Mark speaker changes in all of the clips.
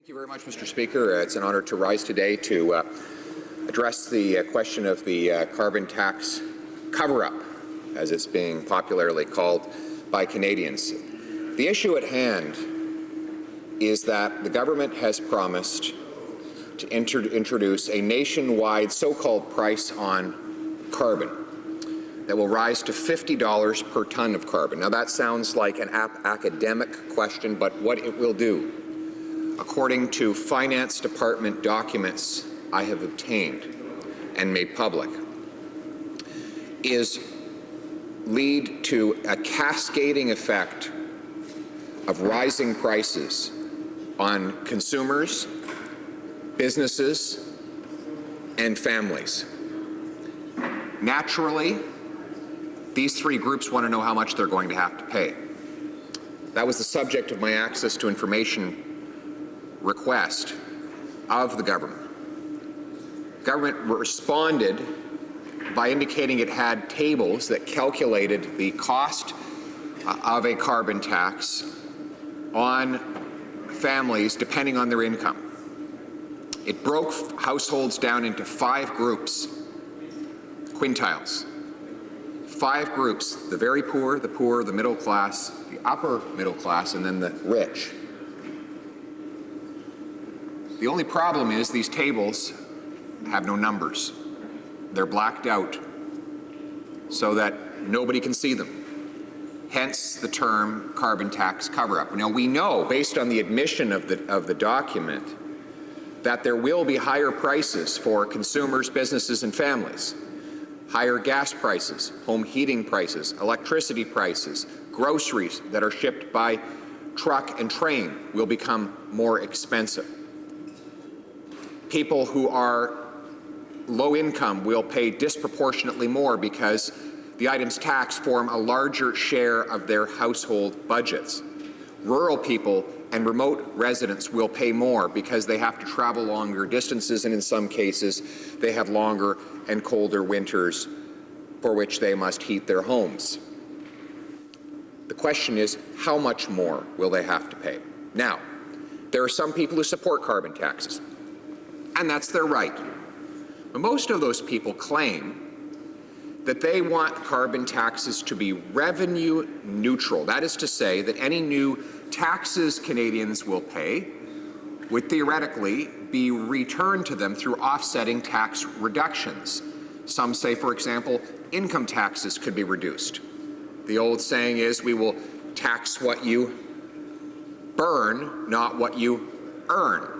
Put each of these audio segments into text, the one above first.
Speaker 1: Thank you very much, Mr. Speaker. It's an honour to rise today to address the question of the carbon tax cover-up, as it's being popularly called by Canadians. The issue at hand is that the government has promised to introduce a nationwide so-called price on carbon that will rise to $50 per tonne of carbon. Now that sounds like an academic question, but what it will do, according to Finance Department documents I have obtained and made public, is lead to a cascading effect of rising prices on consumers, businesses, and families. Naturally, these three groups want to know how much they're going to have to pay. That was the subject of my access to information request of the government. The government responded by indicating it had tables that calculated the cost of a carbon tax on families depending on their income. It broke households down into 5 groups, quintiles. 5 groups: the very poor, the middle class, the upper middle class, and then the rich. The only problem is these tables have no numbers. They're blacked out so that nobody can see them. Hence the term carbon tax cover-up. Now we know, based on the admission of the document, that there will be higher prices for consumers, businesses, and families. Higher gas prices, home heating prices, electricity prices, groceries that are shipped by truck and train will become more expensive. People who are low income will pay disproportionately more because the items taxed form a larger share of their household budgets. Rural people and remote residents will pay more because they have to travel longer distances, and in some cases they have longer and colder winters for which they must heat their homes. The question is, how much more will they have to pay? Now, there are some people who support carbon taxes, and that's their right. But most of those people claim that they want carbon taxes to be revenue neutral. That is to say that any new taxes Canadians will pay would theoretically be returned to them through offsetting tax reductions. Some say, for example, income taxes could be reduced. The old saying is, we will tax what you burn, not what you earn.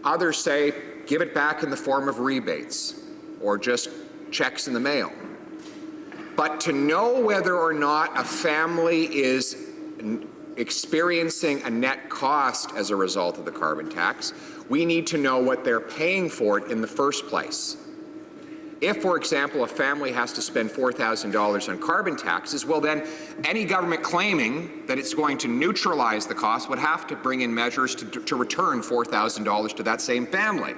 Speaker 1: Others say, give it back in the form of rebates or just checks in the mail. But to know whether or not a family is experiencing a net cost as a result of the carbon tax, we need to know what they're paying for it in the first place. If, for example, a family has to spend $4,000 on carbon taxes, well then any government claiming that it's going to neutralize the cost would have to bring in measures to return $4,000 to that same family.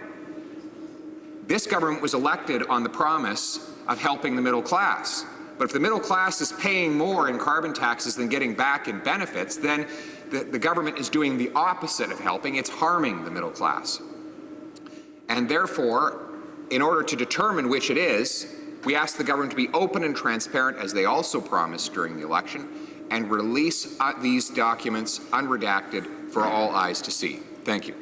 Speaker 1: This government was elected on the promise of helping the middle class. But if the middle class is paying more in carbon taxes than getting back in benefits, then the government is doing the opposite of helping. It's harming the middle class. And therefore, in order to determine which it is, we ask the government to be open and transparent, as they also promised during the election, and release these documents unredacted for all eyes to see. Thank you.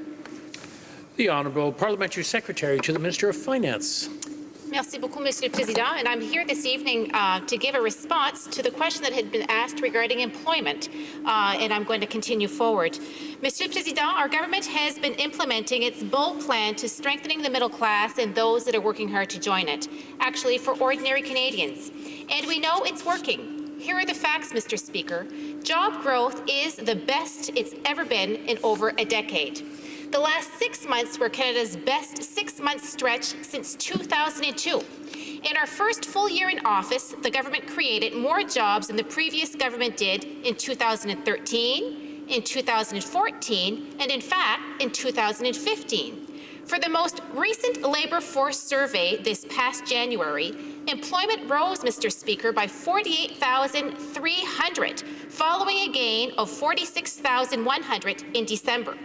Speaker 2: The Honourable Parliamentary Secretary to the Minister of Finance.
Speaker 3: Merci beaucoup, Monsieur le Président. And I'm here this evening to give a response to the question that had been asked regarding employment, and I'm going to continue forward. Monsieur le Président, our government has been implementing its bold plan to strengthening the middle class and those that are working hard to join it, actually for ordinary Canadians. And we know it's working. Here are the facts, Mr. Speaker. Job growth is the best it's ever been in over a decade. The last 6 months were Canada's best 6-month stretch since 2002. In our first full year in office, the government created more jobs than the previous government did in 2013, in 2014, and in fact, in 2015. For the most recent labour force survey this past January, employment rose, Mr. Speaker, by 48,300, following a gain of 46,100 in December.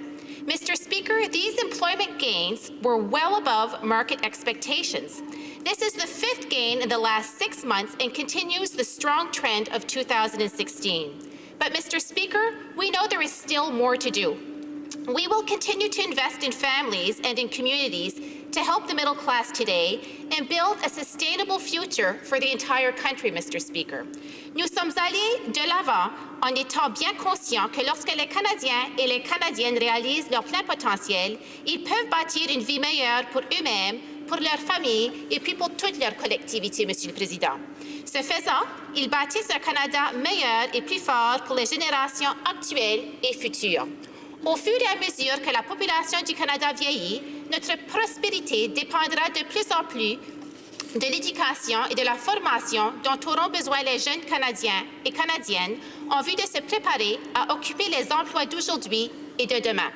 Speaker 3: Mr. Speaker, these employment gains were well above market expectations. This is the fifth gain in the last 6 months and continues the strong trend of 2016. But, Mr. Speaker, we know there is still more to do. We will continue to invest in families and in communities to help the middle class today and build a sustainable future for the entire country, Mr. Speaker. Nous sommes allés de l'avant en étant bien conscients que lorsque les Canadiens et les Canadiennes réalisent leur plein potentiel, ils peuvent bâtir une vie meilleure pour eux-mêmes, pour leur famille et puis pour toute leur collectivité, Monsieur le Président. Ce faisant, ils bâtissent un Canada meilleur et plus fort pour les générations actuelles et futures. Au fur et à mesure que la population du Canada vieillit, notre prospérité dépendra de plus en plus de l'éducation et de la formation dont auront besoin les jeunes Canadiens et Canadiennes en vue de se préparer à occuper les emplois d'aujourd'hui et de demain.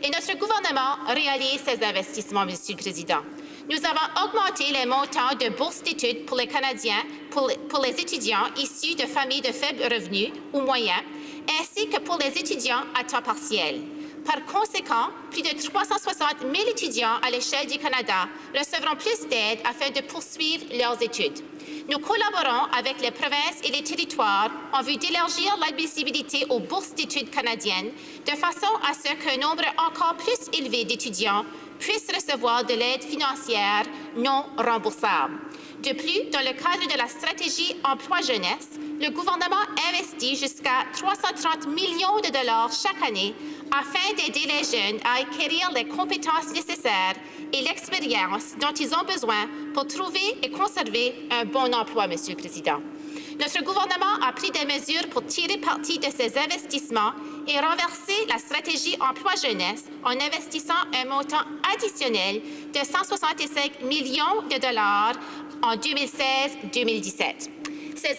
Speaker 3: Et notre gouvernement réalise ces investissements, Monsieur le Président. Nous avons augmenté les montants de bourses d'études pour les Canadiens, pour les étudiants issus de familles de faibles revenus ou moyens, ainsi que pour les étudiants à temps partiel. Par conséquent, plus de 360 000 étudiants à l'échelle du Canada recevront plus d'aide afin de poursuivre leurs études. Nous collaborons avec les provinces et les territoires en vue d'élargir l'admissibilité aux bourses d'études canadiennes de façon à ce qu'un nombre encore plus élevé d'étudiants puissent recevoir de l'aide financière non remboursable. De plus, dans le cadre de la stratégie emploi-jeunesse, le gouvernement investit jusqu'à 330 millions de dollars chaque année afin d'aider les jeunes à acquérir les compétences nécessaires et l'expérience dont ils ont besoin pour trouver et conserver un bon emploi, Monsieur le Président. Notre gouvernement a pris des mesures pour tirer parti de ces investissements et renverser la stratégie emploi-jeunesse en investissant un montant additionnel de 165 millions de dollars en 2016-2017. Ces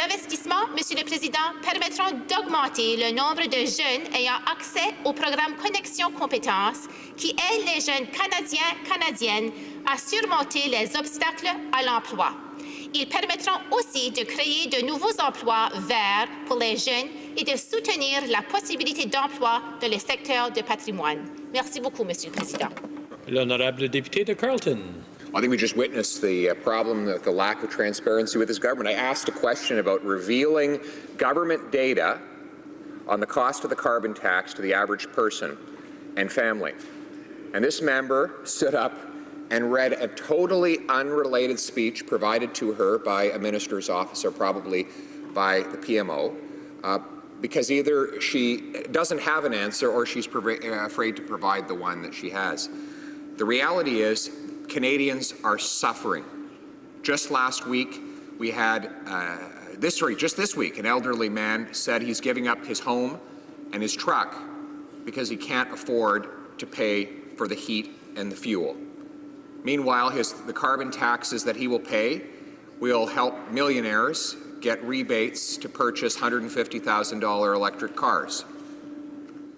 Speaker 3: investissements, Monsieur le Président, permettront d'augmenter le nombre de jeunes ayant accès au programme Connexion Compétences qui aide les jeunes Canadiens-Canadiennes à surmonter les obstacles à l'emploi. Ils permettront aussi de créer de nouveaux emplois verts pour les jeunes et de soutenir la possibilité d'emploi dans le secteur du patrimoine. Merci beaucoup, Monsieur le Président.
Speaker 2: L'honorable député de Carleton.
Speaker 1: I think we just witnessed the problem, the lack of transparency with this government. I asked a question about revealing government data on the cost of the carbon tax to the average person and family. And this member stood up and read a totally unrelated speech provided to her by a minister's office or probably by the PMO, because either she doesn't have an answer or she's afraid to provide the one that she has. The reality is Canadians are suffering. Just last week, we had, just this week, an elderly man said he's giving up his home and his truck because he can't afford to pay for the heat and the fuel. Meanwhile, the carbon taxes that he will pay will help millionaires get rebates to purchase $150,000 electric cars.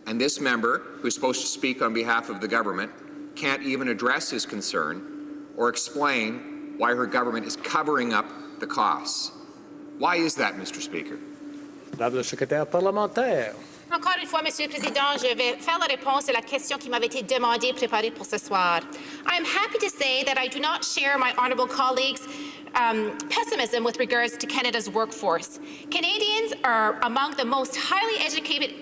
Speaker 1: And this member, who's supposed to speak on behalf of the government, can't even address his concern or explain why her government is covering up the costs. Why is that, Mr. Speaker?
Speaker 2: Madame le secrétaire parlementaire.
Speaker 3: Encore une fois, Monsieur le Président, je vais faire la réponse à la question qui m'avait été demandée, préparée pour ce soir. I am happy to say that I do not share my honourable colleagues' pessimism with regards to Canada's workforce. Canadians are among the most highly educated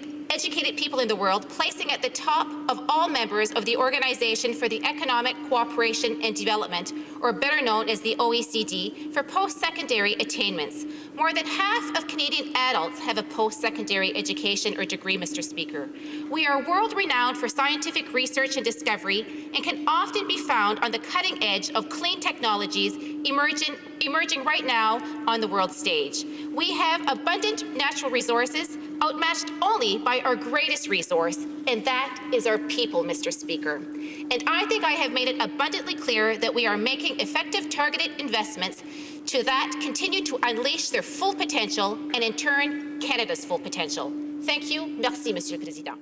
Speaker 3: people in the world, placing at the top of all members of the Organization for the Economic Cooperation and Development, or better known as the OECD, for post-secondary attainments. More than half of Canadian adults have a post-secondary education or degree, Mr. Speaker. We are world-renowned for scientific research and discovery and can often be found on the cutting edge of clean technologies emerging right now on the world stage. We have abundant natural resources, outmatched only by our greatest resource, and that is our people, Mr. Speaker. And I think I have made it abundantly clear that we are making effective targeted investments to that continue to unleash their full potential and in turn, Canada's full potential. Thank you. Merci, Monsieur le Président.